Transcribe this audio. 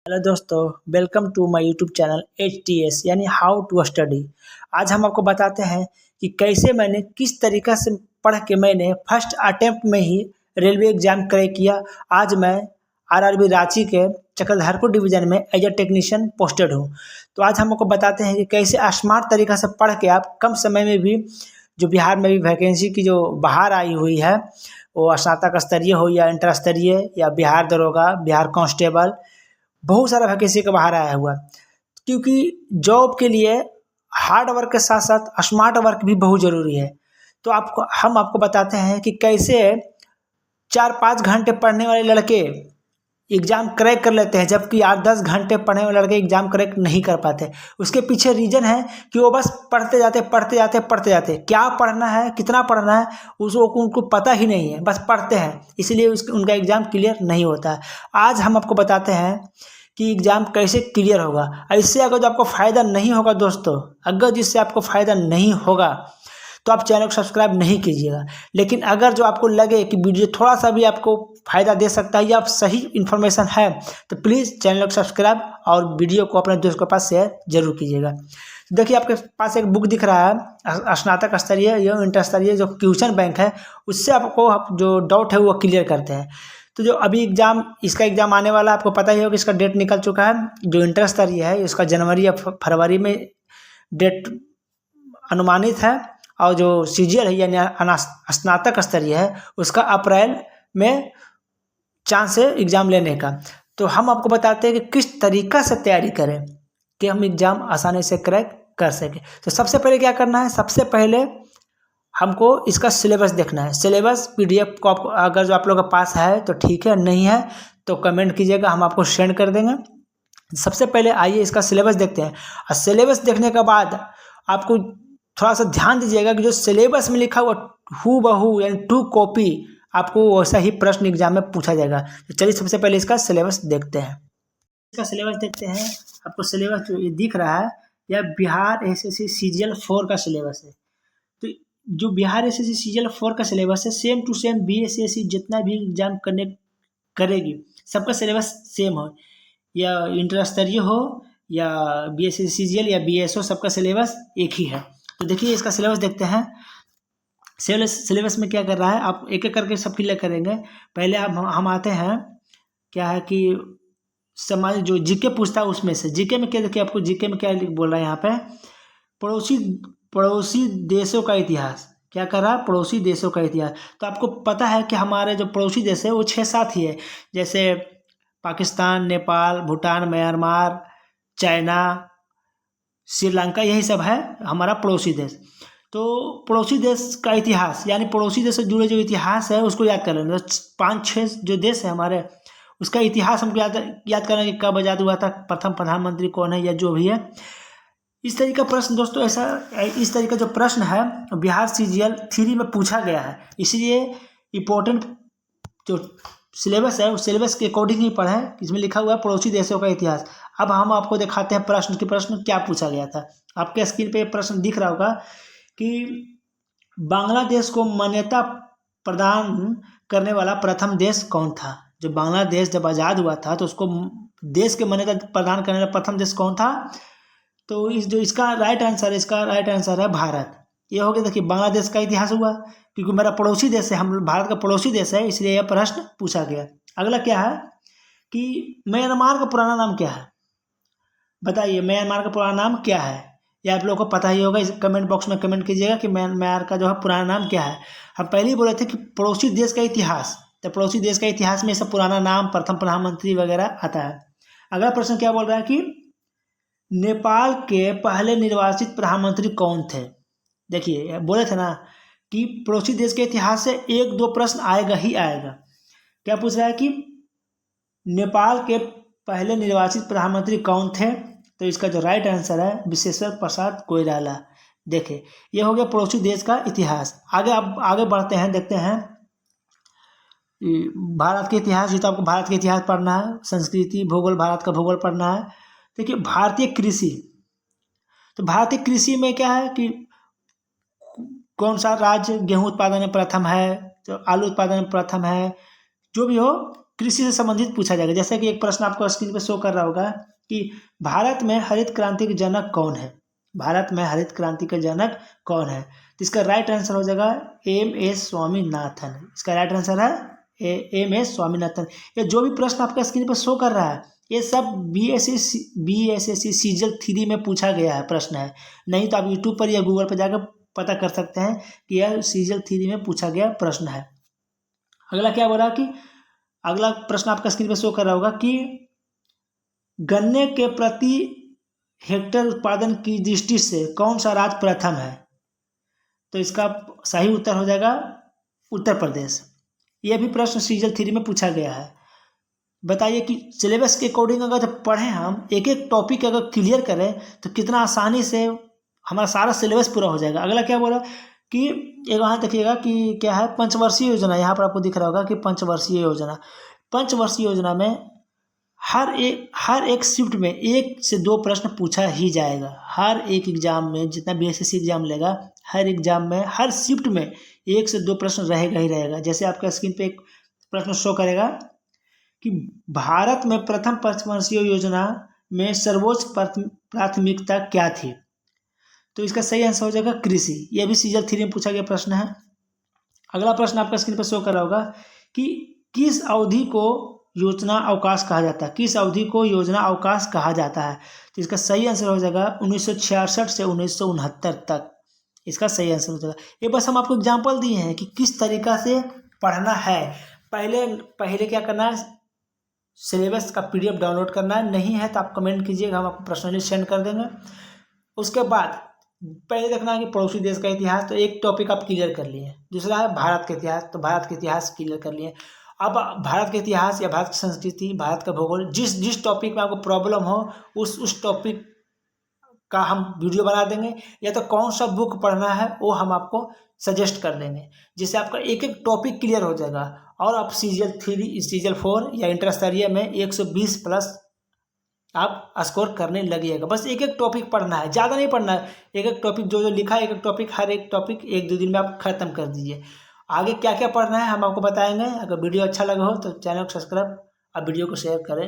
Hello दोस्तों, welcome to my YouTube channel HTS यानी how to study. आज हम आपको बताते हैं कि कैसे मैंने किस तरीक़ा से पढ़ के मैंने फर्स्ट अटेम्प्ट में ही रेलवे एग्ज़ाम क्रैक किया। आज मैं आरआरबी रांची के चक्रधरपुर डिवीज़न में एज ए टेक्नीशियन पोस्टेड हूँ। तो आज हम आपको बताते हैं कि कैसे स्मार्ट तरीक़ा से पढ़ के आप कम समय में भी जो बिहार में भी वैकेंसी की जो बाहर आई हुई है, वो स्नातक स्तरीय हो या इंटर स्तरीय या बिहार दरोगा, बिहार कांस्टेबल, बहुत सारा वैकेंसी का बाहर आया हुआ। क्योंकि जॉब के लिए हार्ड वर्क के साथ साथ स्मार्ट वर्क भी बहुत ज़रूरी है। तो हम आपको बताते हैं कि कैसे 4-5 घंटे पढ़ने वाले लड़के एग्ज़ाम क्रैक कर लेते हैं, जबकि 8-10 घंटे पढ़ने वाले लड़के एग्ज़ाम क्रैक नहीं कर पाते। उसके पीछे रीज़न है कि वो बस पढ़ते जाते, क्या पढ़ना है, कितना पढ़ना है, उसको उनको पता ही नहीं है, बस पढ़ते हैं, इसलिए उनका एग्ज़ाम क्लियर नहीं होता है। आज हम आपको बताते हैं कि एग्ज़ाम कैसे क्लियर होगा। इससे अगर जो आपको फ़ायदा नहीं होगा दोस्तों, अगर जिससे आपको फ़ायदा नहीं होगा तो आप चैनल को सब्सक्राइब नहीं कीजिएगा। लेकिन अगर जो आपको लगे कि वीडियो थोड़ा सा भी आपको फ़ायदा दे सकता है या आप सही इन्फॉर्मेशन है, तो प्लीज़ चैनल को सब्सक्राइब और वीडियो को अपने दोस्त के पास शेयर जरूर कीजिएगा। देखिए, आपके पास एक बुक दिख रहा है स्नातक स्तरीय या इंटर स्तरीय जो क्वेश्चन बैंक है, उससे आपको जो डाउट है वो क्लियर करते हैं। तो जो अभी इसका एग्ज़ाम आने वाला है, आपको पता ही होगा कि इसका डेट निकल चुका है। जो इंटर स्तरीय है इसका जनवरी या फरवरी में डेट अनुमानित है, और जो सीजीएल है यानी स्नातक स्तरीय है उसका अप्रैल में चांस है एग्ज़ाम लेने का। तो हम आपको बताते हैं कि किस तरीक़ा से तैयारी करें कि हम एग्ज़ाम आसानी से क्रैक कर सकें। तो सबसे पहले क्या करना है, सबसे पहले हमको इसका सिलेबस देखना है। सिलेबस PDF को आपको अगर जो आप लोगों के पास है तो ठीक है, नहीं है तो कमेंट कीजिएगा, हम आपको सेंड कर देंगे। सबसे पहले आइए इसका सिलेबस देखते हैं। और सिलेबस देखने के बाद आपको थोड़ा सा ध्यान दीजिएगा कि जो सिलेबस में लिखा हुआ हूबहू यानी टू कॉपी आपको वैसा ही प्रश्न एग्जाम में पूछा जाएगा। तो चलिए सबसे पहले इसका सिलेबस देखते हैं। इसका सिलेबस देखते हैं। आपको सिलेबस जो ये दिख रहा है, यह बिहार SSC CGL 4 का सिलेबस है। तो जो बिहार SSC CGL 4 का सिलेबस है, सेम टू सेम BSSC जितना भी एग्जाम करेगी सबका सिलेबस सेम हो, या इंटर स्तरीय हो या BSSC CGL या BSO, सबका सिलेबस एक ही है। तो देखिए इसका सिलेबस देखते हैं। सिलेबस में क्या कर रहा है, आप एक एक करके सब क्लियर करेंगे। पहले हम आते हैं, क्या है कि समाज जो जीके पूछता है उसमें से जीके में क्या, देखिए आपको जीके में क्या बोल रहा है यहाँ पे, पड़ोसी देशों का इतिहास। क्या कर रहा है, पड़ोसी देशों का इतिहास। तो आपको पता है कि हमारे जो पड़ोसी देश है वो 6-7 ही है, जैसे पाकिस्तान, नेपाल, भूटान, म्यांमार, चाइना, श्रीलंका, यही सब है हमारा पड़ोसी देश। तो पड़ोसी देश का इतिहास यानी पड़ोसी देश से जुड़े जो इतिहास है उसको याद कर लेना। 5-6 जो देश है हमारे, उसका इतिहास हमको याद करना कि कब आज़ाद हुआ था, प्रथम प्रधानमंत्री कौन है, या जो भी है। इस तरीके का प्रश्न दोस्तों, इस तरीके का जो प्रश्न है बिहार CGL 3 में पूछा गया है। इसलिए इम्पोर्टेंट जो सिलेबस है उस सिलेबस के अकॉर्डिंग ही पढ़ें। इसमें लिखा हुआ है पड़ोसी देशों का इतिहास। अब हम आपको दिखाते हैं प्रश्न क्या पूछा गया था। आपके स्क्रीन पे प्रश्न दिख रहा होगा कि बांग्लादेश को मान्यता प्रदान करने वाला प्रथम देश कौन था। जो बांग्लादेश जब आज़ाद हुआ था तो उसको देश के मान्यता प्रदान करने वाला प्रथम देश कौन था। तो इसका राइट आंसर है भारत। ये हो गया। देखिए बांग्लादेश का इतिहास हुआ, क्योंकि मेरा पड़ोसी देश है, हम भारत का पड़ोसी देश है, इसलिए यह प्रश्न पूछा गया। अगला क्या है कि म्यांमार का पुराना नाम क्या है, बताइए म्यांमार का पुराना नाम क्या है। ये आप लोगों को पता ही होगा, इस कमेंट बॉक्स में कमेंट कीजिएगा कि म्यांमार का जो है पुराना नाम क्या है। हम पहले ही बोले थे कि पड़ोसी देश का इतिहास, तो पड़ोसी देश का इतिहास में सब पुराना नाम, प्रथम प्रधानमंत्री वगैरह आता है। अगला प्रश्न क्या बोल रहा है कि नेपाल के पहले निर्वाचित प्रधानमंत्री कौन थे। देखिए बोले थे ना कि पड़ोसी देश के इतिहास से 1-2 प्रश्न आएगा ही आएगा। क्या पूछ रहा है कि नेपाल के पहले निर्वाचित प्रधानमंत्री कौन थे। तो इसका जो राइट आंसर है विश्वेश्वर प्रसाद कोइराला। देखिए ये हो गया पड़ोसी देश का इतिहास। आगे बढ़ते हैं, देखते हैं भारत के इतिहास। ये तो आपको भारत के इतिहास पढ़ना है, संस्कृति, भूगोल, भारत का भूगोल पढ़ना है। देखिए भारतीय कृषि, तो भारतीय कृषि में क्या है कि कौन सा राज्य गेहूं उत्पादन में प्रथम है, तो आलू उत्पादन में प्रथम है, जो भी हो कृषि से संबंधित पूछा जाएगा। जैसे कि एक प्रश्न आपको स्क्रीन पर शो कर रहा होगा कि भारत में हरित क्रांति के जनक कौन है। भारत में हरित क्रांति का जनक कौन है? तो इसका राइट आंसर हो जाएगा एम.एस. स्वामीनाथन। इसका राइट आंसर है एम.एस. स्वामीनाथन। ये जो भी प्रश्न आपका स्क्रीन पर शो कर रहा है ये सब BSSC सीजल 3 में पूछा गया है प्रश्न है। नहीं तो आप यूट्यूब पर या गूगल पर जाकर पता कर सकते हैं कि यह सीजल 3 में पूछा गया प्रश्न है। अगला क्या बोला कि अगला प्रश्न आपका स्क्रीन पर शो कर रहा होगा कि गन्ने के प्रति हेक्टेयर उत्पादन की दृष्टि से कौन सा राज्य प्रथम है? तो इसका सही उत्तर हो जाएगा उत्तर प्रदेश। यह भी प्रश्न सीजल 3 में पूछा गया है। बताइए कि सिलेबस के अकॉर्डिंग अगर जब पढ़ें हम एक एक टॉपिक अगर क्लियर करें तो कितना आसानी से हमारा सारा सिलेबस पूरा हो जाएगा। अगला क्या बोला कि एक वहाँ देखिएगा कि क्या है पंचवर्षीय योजना। यहाँ पर आपको दिख रहा होगा कि पंचवर्षीय योजना। पंचवर्षीय योजना में हर एक शिफ्ट में 1 से 2 प्रश्न पूछा ही जाएगा। हर एक एग्जाम में जितना BSSC एग्जाम लेगा हर एग्जाम में हर शिफ्ट में 1 से 2 प्रश्न रहेगा ही रहेगा। जैसे आपका स्क्रीन पे एक प्रश्न शो करेगा कि भारत में प्रथम पंचवर्षीय योजना में सर्वोच्च प्राथमिकता क्या थी? तो इसका सही आंसर हो जाएगा कृषि। यह भी सीजल 3 में पूछा गया प्रश्न है। अगला प्रश्न आपका स्क्रीन पर शो कर रहा होगा कि किस अवधि को योजना अवकाश कहा जाता है? किस अवधि को योजना अवकाश कहा जाता है? तो इसका सही आंसर हो जाएगा 1966 से 1969 तक। इसका सही आंसर हो जाएगा। ये बस हम आपको एग्जाम्पल दिए हैं कि किस तरीका से पढ़ना है। पहले क्या करना है, सिलेबस का PDF डाउनलोड करना है। नहीं है तो आप कमेंट कीजिएगा, हम आपको पर्सनली सेंड कर देंगे। उसके बाद पहले देखना है कि पड़ोसी देश का इतिहास, तो एक टॉपिक आप क्लियर कर लिए। दूसरा है भारत का इतिहास, तो भारत का इतिहास क्लियर कर लिए। अब भारत का इतिहास या भारत की संस्कृति, भारत का भूगोल, जिस टॉपिक में आपको प्रॉब्लम हो उस टॉपिक का हम वीडियो बना देंगे, या तो कौन सा बुक पढ़ना है वो हम आपको सजेस्ट कर देंगे, जिससे आपका एक एक टॉपिक क्लियर हो जाएगा और आप सीजल 3, सीजल 4 या इंटर स्तरीय में 120 प्लस आप स्कोर करने लगिएगा। बस एक एक टॉपिक पढ़ना है, ज़्यादा नहीं पढ़ना है। एक एक टॉपिक जो लिखा है, एक एक टॉपिक हर एक टॉपिक 1-2 दिन में आप खत्म कर दीजिए। आगे क्या क्या पढ़ना है हम आपको बताएंगे। अगर वीडियो अच्छा लगा हो तो चैनल को सब्सक्राइब और वीडियो को शेयर करें।